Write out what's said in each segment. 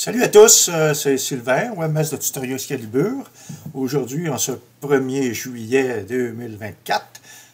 Salut à tous, c'est Sylvain, webmaster de Tutoriaux Excalibur. Aujourd'hui, en ce 1er juillet 2024,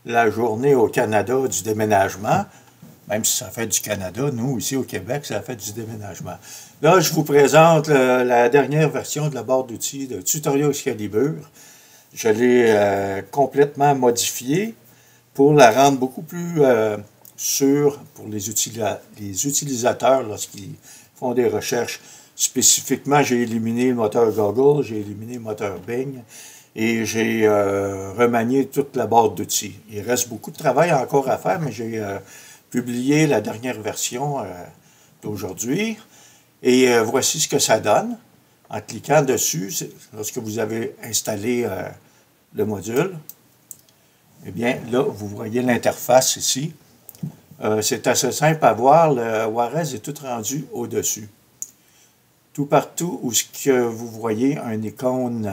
la journée au Canada du déménagement. Même si ça fait du Canada, nous, ici au Québec, ça fait du déménagement. Là, je vous présente la dernière version de la barre d'outils de Tutoriaux Excalibur. Je l'ai complètement modifiée pour la rendre beaucoup plus sûre pour les utilisateurs lorsqu'ils font des recherches. Spécifiquement, j'ai éliminé le moteur Google, j'ai éliminé le moteur Bing et j'ai remanié toute la barre d'outils. Il reste beaucoup de travail encore à faire, mais j'ai publié la dernière version d'aujourd'hui. Et voici ce que ça donne. En cliquant dessus, lorsque vous avez installé le module, eh bien, là, vous voyez l'interface ici. C'est assez simple à voir. Le Juarez est tout rendu au-dessus. Tout partout où ce que vous voyez un icône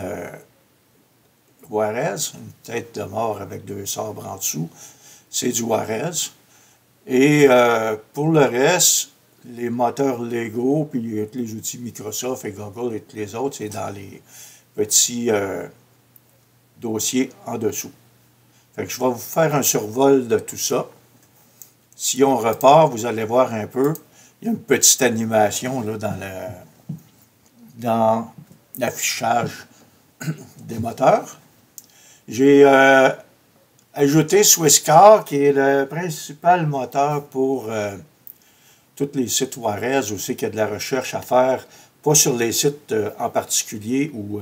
Juarez, une tête de mort avec deux sabres en dessous, c'est du Juarez. Et pour le reste, les moteurs Lego, puis les outils Microsoft et Google et tous les autres, c'est dans les petits dossiers en dessous. Fait que je vais vous faire un survol de tout ça. Si on repart, vous allez voir un peu, il y a une petite animation là, dans l'affichage des moteurs. J'ai ajouté Swisscar, qui est le principal moteur pour tous les sites Juarez, aussi qu'il y a de la recherche à faire, pas sur les sites en particulier ou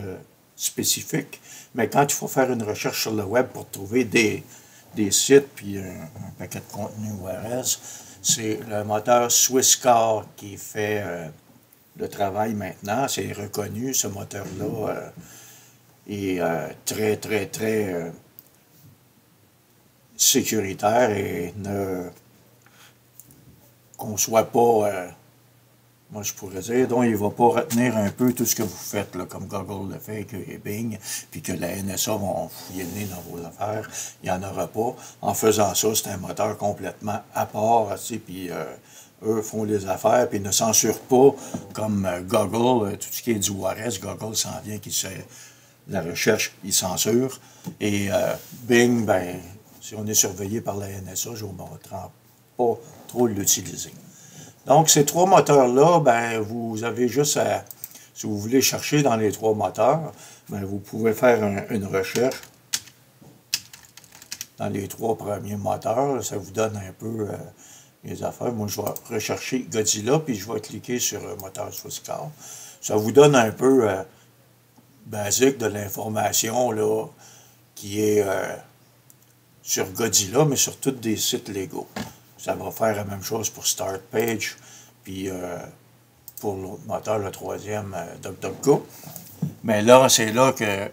spécifiques, mais quand il faut faire une recherche sur le web pour trouver des sites puis un paquet de contenu Juarez, c'est le moteur Swisscar qui fait le travail maintenant. C'est reconnu, ce moteur-là est très sécuritaire et ne conçoit pas, moi je pourrais dire, donc il ne va pas retenir un peu tout ce que vous faites, là, comme Google le fait, que Bing, puis que la NSA vont fouiller le nez dans vos affaires. Il n'y en aura pas. En faisant ça, c'est un moteur complètement à part, puis eux font les affaires, puis ils ne censurent pas, comme Google, tout ce qui est du Juarez, Google s'en vient, qui fait la recherche, ils censurent. Et Bing, ben, si on est surveillé par la NSA, je ne vous montrerai pas trop l'utiliser. Donc, ces trois moteurs-là, ben, vous avez juste à, si vous voulez chercher dans les trois moteurs, ben, vous pouvez faire une recherche dans les trois premiers moteurs. Ça vous donne un peu les affaires. Moi, je vais rechercher Godzilla, puis je vais cliquer sur moteur Swisscar. Ça vous donne un peu basique de l'information là qui est sur Godzilla, mais sur tous des sites Lego. Ça va faire la même chose pour Start Page, puis pour l'autre moteur, le troisième, DuckDuckGo. Mais là, c'est là que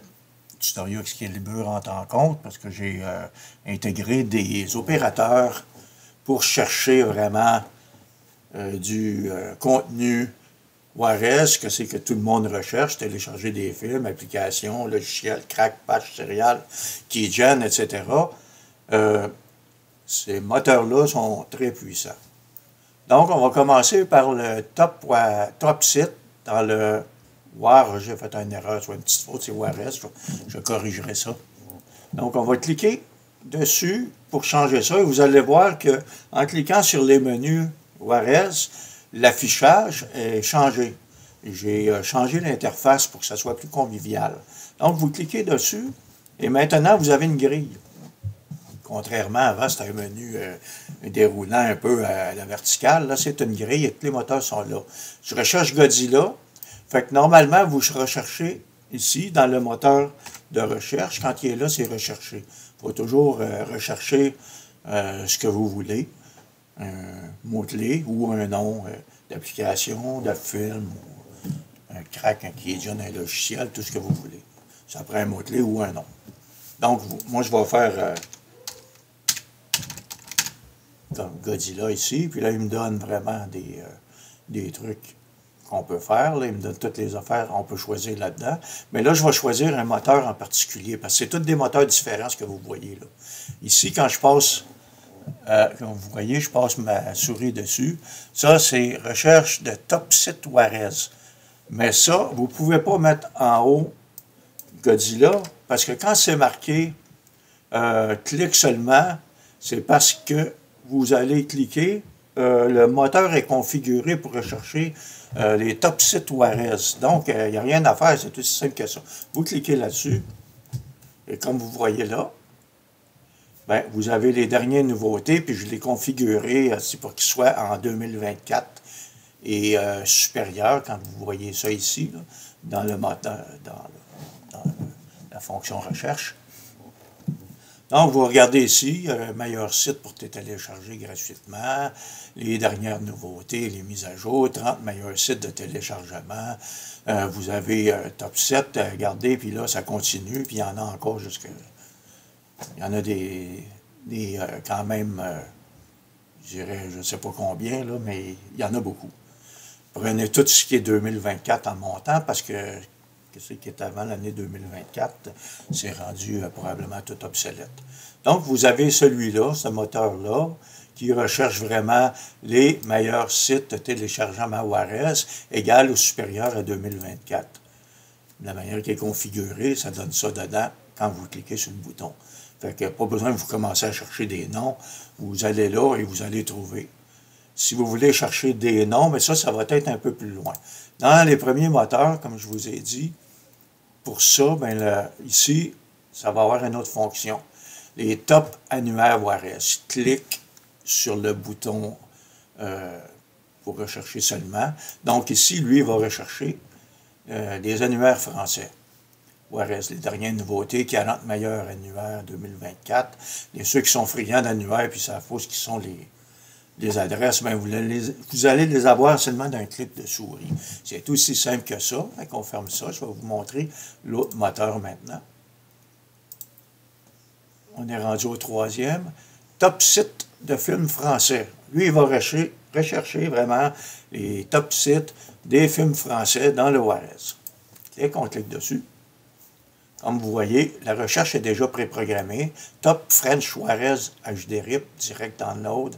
Tutoriaux Excalibur entre en compte, parce que j'ai intégré des opérateurs pour chercher vraiment du contenu Juarez, que c'est que tout le monde recherche, télécharger des films, applications, logiciels, crack, patch, serial, keygen, etc. Ces moteurs-là sont très puissants. Donc, on va commencer par le top site dans le Juarez. J'ai fait une erreur, soit une petite faute, c'est Juarez. Je corrigerai ça. Donc, on va cliquer dessus pour changer ça. Et vous allez voir qu'en cliquant sur les menus Juarez, l'affichage est changé. J'ai changé l'interface pour que ça soit plus convivial. Donc, vous cliquez dessus et maintenant, vous avez une grille. Contrairement, avant, c'était un menu déroulant un peu à la verticale. Là, c'est une grille et tous les moteurs sont là. Je recherche Godzilla. Fait que normalement, vous recherchez ici, dans le moteur de recherche. Quand il est là, c'est recherché. Il faut toujours rechercher ce que vous voulez. Un mot-clé ou un nom d'application, de film, un crack, un keygen, un logiciel, tout ce que vous voulez. Ça prend un mot-clé ou un nom. Donc, moi, je vais faire comme Godzilla ici, puis là, il me donne vraiment des trucs qu'on peut faire. Là, il me donne toutes les affaires, on peut choisir là-dedans. Mais là, je vais choisir un moteur en particulier, parce que c'est tous des moteurs différents, ce que vous voyez là. Ici, quand je passe, comme vous voyez, je passe ma souris dessus. Ça, c'est recherche de top site Juarez. Mais ça, vous ne pouvez pas mettre en haut Godzilla, parce que quand c'est marqué clique seulement, c'est parce que vous allez cliquer, le moteur est configuré pour rechercher les top sites Juarez. Donc, il n'y a rien à faire, c'est aussi simple que ça. Vous cliquez là-dessus, et comme vous voyez là, ben, vous avez les dernières nouveautés, puis je l'ai configuré pour qu'il soit en 2024 et supérieur, quand vous voyez ça ici, là, dans le moteur, dans la fonction recherche. Donc, vous regardez ici, meilleur site pour télécharger gratuitement, les dernières nouveautés, les mises à jour, 30 meilleurs sites de téléchargement. Vous avez top 7, regardez, puis là, ça continue, puis il y en a encore jusque... Il y en a quand même, je dirais, je ne sais pas combien, là, mais il y en a beaucoup. Prenez tout ce qui est 2024 en montant, parce que ce qui est avant l'année 2024, c'est rendu probablement tout obsolète. Donc, vous avez celui-là, ce moteur-là, qui recherche vraiment les meilleurs sites de téléchargement Juarez, égal ou supérieur à 2024. La manière qui est configurée, ça donne ça dedans quand vous cliquez sur le bouton. Fait que pas besoin de vous commencer à chercher des noms. Vous allez là et vous allez trouver. Si vous voulez chercher des noms, mais ça va être un peu plus loin. Dans les premiers moteurs, comme je vous ai dit, pour ça, ben ici, ça va avoir une autre fonction. Les top annuaires Juarez. Clique sur le bouton pour rechercher seulement. Donc ici, lui, il va rechercher les annuaires français. Juarez, les dernières nouveautés, 40 meilleurs annuaires 2024. Et ceux qui sont friands d'annuaires, puis savent pas ce qui sont les adresses, ben vous allez les avoir seulement d'un clic de souris. C'est aussi simple que ça. On ferme ça. Je vais vous montrer l'autre moteur maintenant. On est rendu au troisième. Top site de films français. Lui, il va rechercher vraiment les top sites des films français dans le Juarez. On clique dessus. Comme vous voyez, la recherche est déjà préprogrammée. Top French Juarez HDRIP, direct download,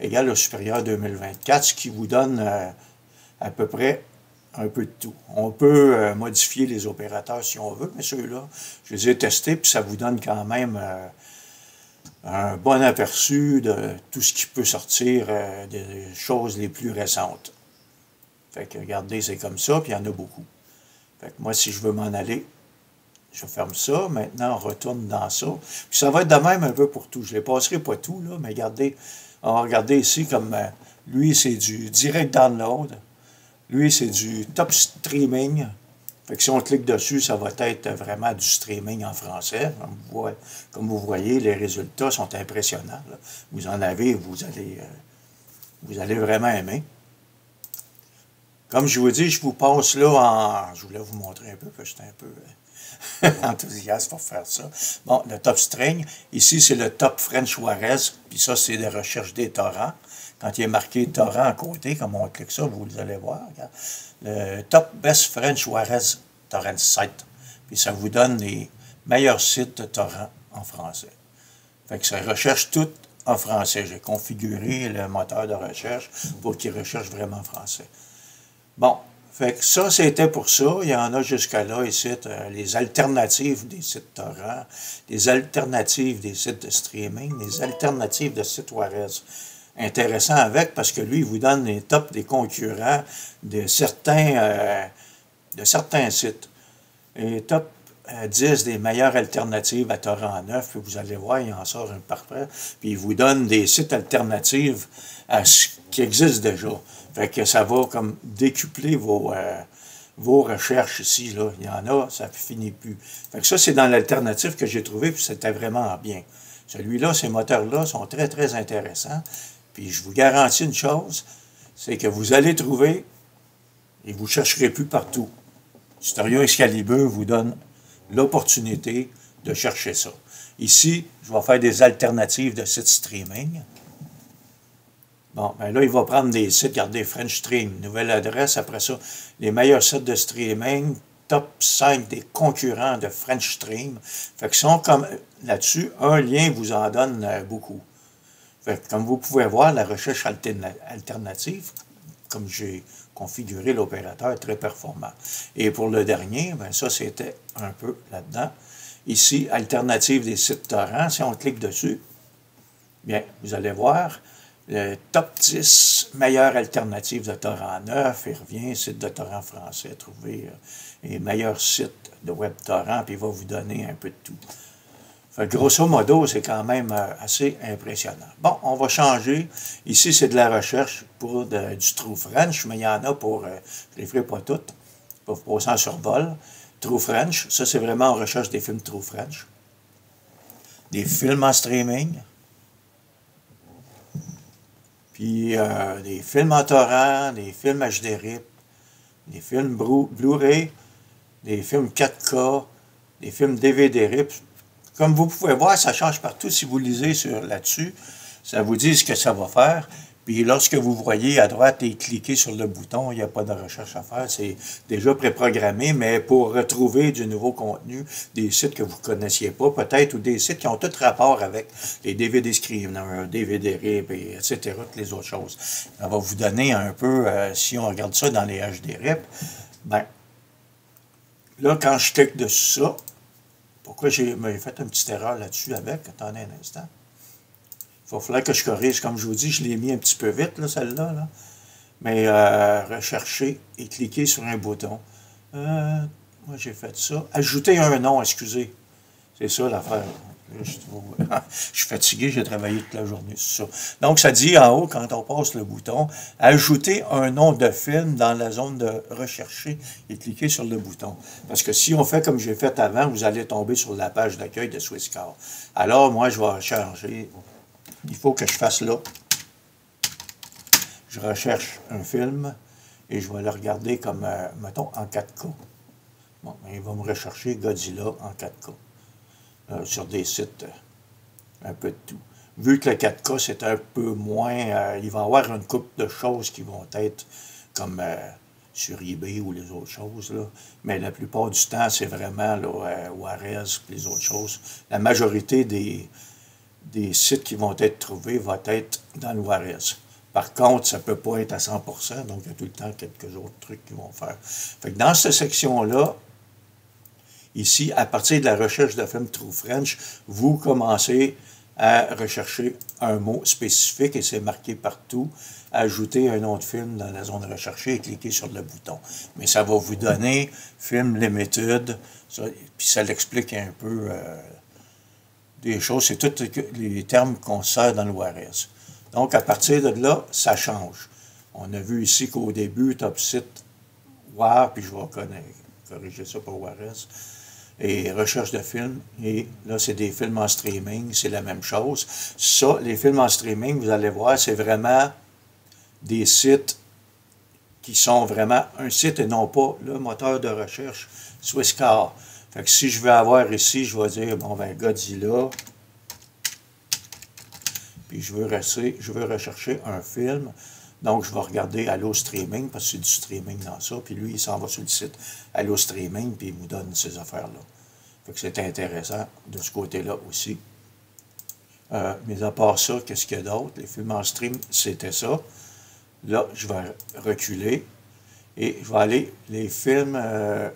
égal au supérieur 2024, ce qui vous donne à peu près un peu de tout. On peut modifier les opérateurs si on veut, mais ceux-là, je les ai testés, puis ça vous donne quand même un bon aperçu de tout ce qui peut sortir des choses les plus récentes. Fait que regardez, c'est comme ça, puis il y en a beaucoup. Fait que moi, si je veux m'en aller, je ferme ça. Maintenant, on retourne dans ça. Puis ça va être de même un peu pour tout. Je ne les passerai pas tout, là, mais regardez, on va regarder ici comme lui, c'est du direct download. Lui, c'est du top streaming. Fait que si on clique dessus, ça va être vraiment du streaming en français. Comme vous voyez, les résultats sont impressionnants, là. Vous en avez, vous allez vraiment aimer. Comme je vous dis, je vous passe là en... Je voulais vous montrer un peu, parce que j'étais un peu enthousiaste pour faire ça. Bon, le top string. Ici, c'est le top French Juarez. Puis ça, c'est la recherche des torrents. Quand il est marqué torrent à côté, comme on clique ça, vous allez voir. Regarde. Le top best French Juarez torrent site. Puis ça vous donne les meilleurs sites de torrents en français. Fait que ça recherche tout en français. J'ai configuré le moteur de recherche pour qu'il recherche vraiment en français. Bon, fait que ça, c'était pour ça. Il y en a jusqu'à-là, ici, les alternatives des sites torrents, les alternatives des sites de streaming, les alternatives de sites Juarez. Intéressant avec, parce que lui, il vous donne les tops des concurrents de certains sites. Les top 10 des meilleures alternatives à torrent 9, puis vous allez voir, il en sort un parfait. Puis il vous donne des sites alternatifs à ce qui existe déjà. Fait que ça va comme décupler vos recherches ici, là. Il y en a, ça ne finit plus. Fait que ça, c'est dans l'alternative que j'ai trouvé, puis c'était vraiment bien. Celui-là, ces moteurs-là sont très, très intéressants. Puis je vous garantis une chose, c'est que vous allez trouver et vous ne chercherez plus partout. Stereo Excalibur vous donne l'opportunité de chercher ça. Ici, je vais faire des alternatives de sites streaming. Bon, ben là, il va prendre des sites, regardez, French Stream, nouvelle adresse, après ça, les meilleurs sites de streaming, top 5 des concurrents de French Stream. Fait que sont comme là-dessus, un lien vous en donne beaucoup. Fait que, comme vous pouvez voir, la recherche alternative comme j'ai configuré l'opérateur, très performant. Et pour le dernier, ben ça, c'était un peu là-dedans. Ici, alternative des sites torrents. Si on clique dessus, bien, vous allez voir le top 10 meilleures alternatives de torrents neufs. Il revient, site de torrents français, trouver les meilleurs sites de web torrents, puis il va vous donner un peu de tout. Fait que grosso modo, c'est quand même assez impressionnant. Bon, on va changer. Ici, c'est de la recherche pour du True French, mais il y en a pour, je ne les ferai pas toutes, pour vous passer en survol. True French, ça c'est vraiment en recherche des films True French. Des films en streaming. Puis des films en torrent, des films HDRIP, des films Blu-ray, des films 4K, des films DVD-RIP. Comme vous pouvez voir, ça change partout. Si vous lisez là-dessus, ça vous dit ce que ça va faire. Puis lorsque vous voyez à droite et cliquez sur le bouton, il n'y a pas de recherche à faire. C'est déjà préprogrammé, mais pour retrouver du nouveau contenu, des sites que vous ne connaissiez pas peut-être, ou des sites qui ont tout rapport avec les DVD Screener, DVD RIP, etc., toutes les autres choses. Ça va vous donner un peu, si on regarde ça dans les HD RIP, ben, là, quand je clique dessus ça, pourquoi j'ai fait une petite erreur là-dessus avec? Attendez un instant. Il va falloir que je corrige. Comme je vous dis, je l'ai mis un petit peu vite, là, celle-là. Là. Mais rechercher et cliquer sur un bouton. Moi, j'ai fait ça. Ajouter un nom, excusez. C'est ça l'affaire. Je suis fatigué, j'ai travaillé toute la journée sur ça. Donc, ça dit en haut, quand on passe le bouton, ajouter un nom de film dans la zone de rechercher et cliquer sur le bouton. Parce que si on fait comme j'ai fait avant, vous allez tomber sur la page d'accueil de Swisscar. Alors, moi, je vais changer. Il faut que je fasse là. Je recherche un film et je vais le regarder comme, mettons, en 4K. Bon, il va me rechercher Godzilla en 4K. Sur des sites, un peu de tout. Vu que le 4K, c'est un peu moins, il va y avoir une couple de choses qui vont être comme sur eBay ou les autres choses, là. Mais la plupart du temps, c'est vraiment là, Juarez et les autres choses. La majorité des sites qui vont être trouvés vont être dans le Juarez. Par contre, ça ne peut pas être à 100%, donc il y a tout le temps quelques autres trucs qui vont faire. Fait que dans cette section-là, ici, à partir de la recherche de films True French, vous commencez à rechercher un mot spécifique et c'est marqué partout. Ajouter un autre film dans la zone recherchée et cliquer sur le bouton. Mais ça va vous donner film Limited, puis ça l'explique un peu des choses. C'est tous les termes qu'on sert dans le Juarez. Donc, à partir de là, ça change. On a vu ici qu'au début, top site WAR, puis je vais corriger ça pour Juarez. Et recherche de films, et là, c'est des films en streaming, c'est la même chose. Ça, les films en streaming, vous allez voir, c'est vraiment des sites qui sont vraiment un site et non pas le moteur de recherche Swisscar. Fait que si je veux avoir ici, je vais dire, bon, ben, Godzilla, puis je veux rechercher un film. Donc, je vais regarder Allo Streaming, parce que c'est du streaming dans ça. Puis lui, il s'en va sur le site Allo Streaming, puis il vous donne ces affaires-là. Fait que c'est intéressant de ce côté-là aussi. Mais à part ça, qu'est-ce qu'il y a d'autre? Les films en stream, c'était ça. Là, je vais reculer et je vais aller les films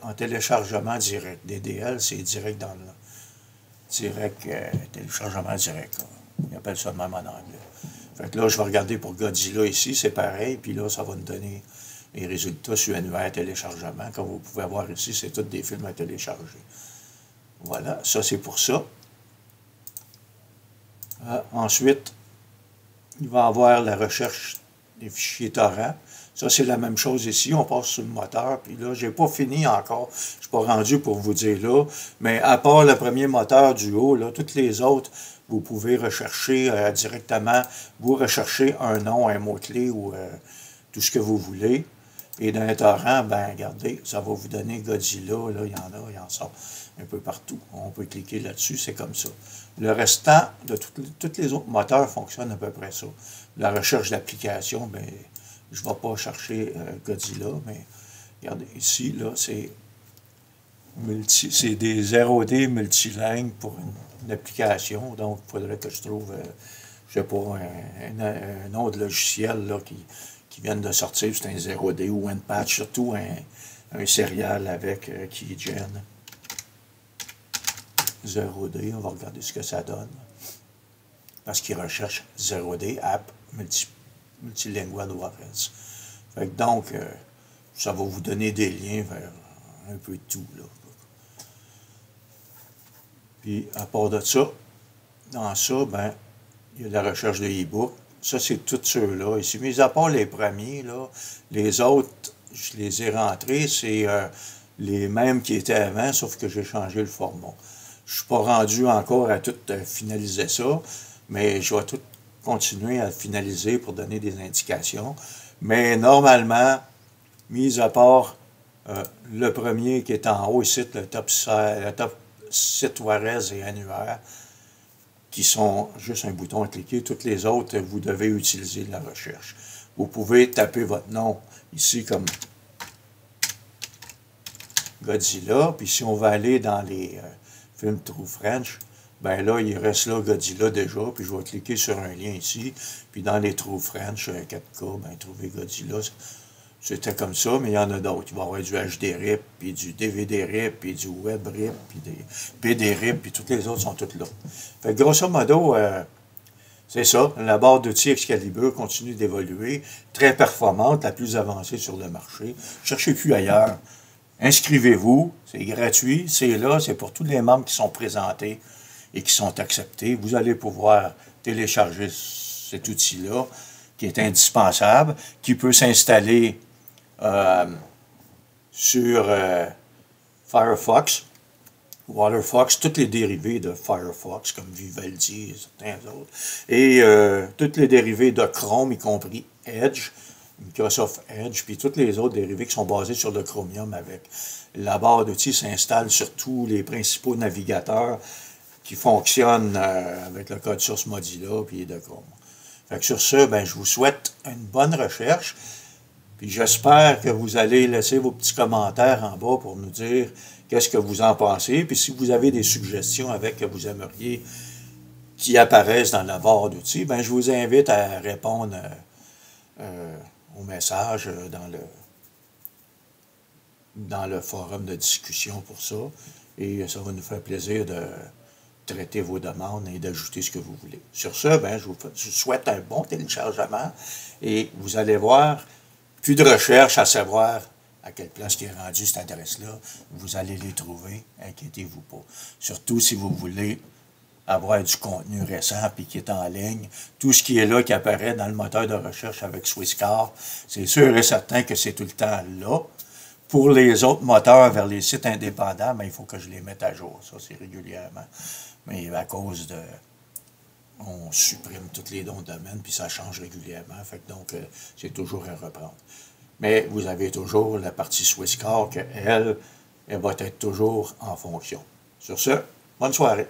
en téléchargement direct. DDL, c'est direct dans le téléchargement direct. Là. Ils appellent ça de même en anglais. Fait que là, je vais regarder pour Godzilla ici, c'est pareil. Puis là, ça va nous donner les résultats sur annuaire téléchargement. Comme vous pouvez voir ici, c'est tous des films à télécharger. Voilà, ça c'est pour ça. Ensuite, il va y avoir la recherche des fichiers torrents. Ça, c'est la même chose ici. On passe sur le moteur. Puis là, je n'ai pas fini encore. Je ne suis pas rendu pour vous dire là. Mais à part le premier moteur du haut, là, toutes les autres, vous pouvez rechercher directement. Vous recherchez un nom, un mot-clé ou tout ce que vous voulez. Et dans un torrent, ben regardez, ça va vous donner Godzilla. Là, il en sort un peu partout. On peut cliquer là-dessus, c'est comme ça. Le restant de tous les autres moteurs fonctionnent à peu près ça. La recherche d'application, ben je ne vais pas chercher Godzilla, mais regardez, ici, là, c'est des 0D multilingues pour une application. Donc, il faudrait que je trouve, je ne sais pas, un nom de logiciel là, qui qui viennent de sortir, c'est un 0D ou un patch, surtout un céréal avec Keygen. 0D, on va regarder ce que ça donne. Parce qu'ils recherchent 0D, app, multilingual Juarez. Fait que donc, ça va vous donner des liens vers un peu de tout, là. Puis, à part de ça, dans ça, ben, il y a la recherche de e-book. Ça, c'est tous ceux-là. Ici, mis à part les premiers, là, les autres, je les ai rentrés, c'est les mêmes qui étaient avant, sauf que j'ai changé le format. Je ne suis pas rendu encore à tout finaliser ça, mais je vais tout continuer à finaliser pour donner des indications. Mais normalement, mis à part le premier qui est en haut ici, le top site Juarez et annuaire, qui sont juste un bouton à cliquer. Toutes les autres, vous devez utiliser la recherche. Vous pouvez taper votre nom ici comme Godzilla, puis si on va aller dans les films True French, ben là, il reste là Godzilla déjà, puis je vais cliquer sur un lien ici, puis dans les True French 4K, ben trouver Godzilla. C'était comme ça, mais il y en a d'autres. Il va y avoir du HD RIP, puis du DVD RIP, puis du Web RIP, puis des BD RIP, puis toutes les autres sont toutes là. Fait que grosso modo, c'est ça. La barre d'outils Excalibur continue d'évoluer, très performante, la plus avancée sur le marché. Cherchez plus ailleurs. Inscrivez-vous, c'est gratuit, c'est là, c'est pour tous les membres qui sont présentés et qui sont acceptés. Vous allez pouvoir télécharger cet outil-là, qui est indispensable, qui peut s'installer sur Firefox, WaterFox, toutes les dérivés de Firefox, comme Vivaldi et certains autres, et toutes les dérivés de Chrome, y compris Edge, Microsoft Edge, puis toutes les autres dérivés qui sont basés sur le Chromium avec. La barre d'outils s'installe sur tous les principaux navigateurs qui fonctionnent avec le code source Mozilla puis de Chrome. Fait que sur ce, ben, je vous souhaite une bonne recherche. Puis j'espère que vous allez laisser vos petits commentaires en bas pour nous dire qu'est-ce que vous en pensez. Puis si vous avez des suggestions avec que vous aimeriez qui apparaissent dans la barre d'outils, ben, je vous invite à répondre au message dans le forum de discussion pour ça. Et ça va nous faire plaisir de traiter vos demandes et d'ajouter ce que vous voulez. Sur ce, ben, je vous souhaite un bon téléchargement et vous allez voir, plus de recherche à savoir à quelle place qui est rendue cette adresse-là. Vous allez les trouver, inquiétez-vous pas. Surtout si vous voulez avoir du contenu récent puis qui est en ligne. Tout ce qui est là, qui apparaît dans le moteur de recherche avec Swisscar, c'est sûr et certain que c'est tout le temps là. Pour les autres moteurs vers les sites indépendants, ben, il faut que je les mette à jour. Ça, c'est régulièrement. Mais à cause de... On supprime tous les noms de domaine, puis ça change régulièrement. Fait que donc, c'est toujours à reprendre. Mais vous avez toujours la partie Swisscar, elle va être toujours en fonction. Sur ce, bonne soirée.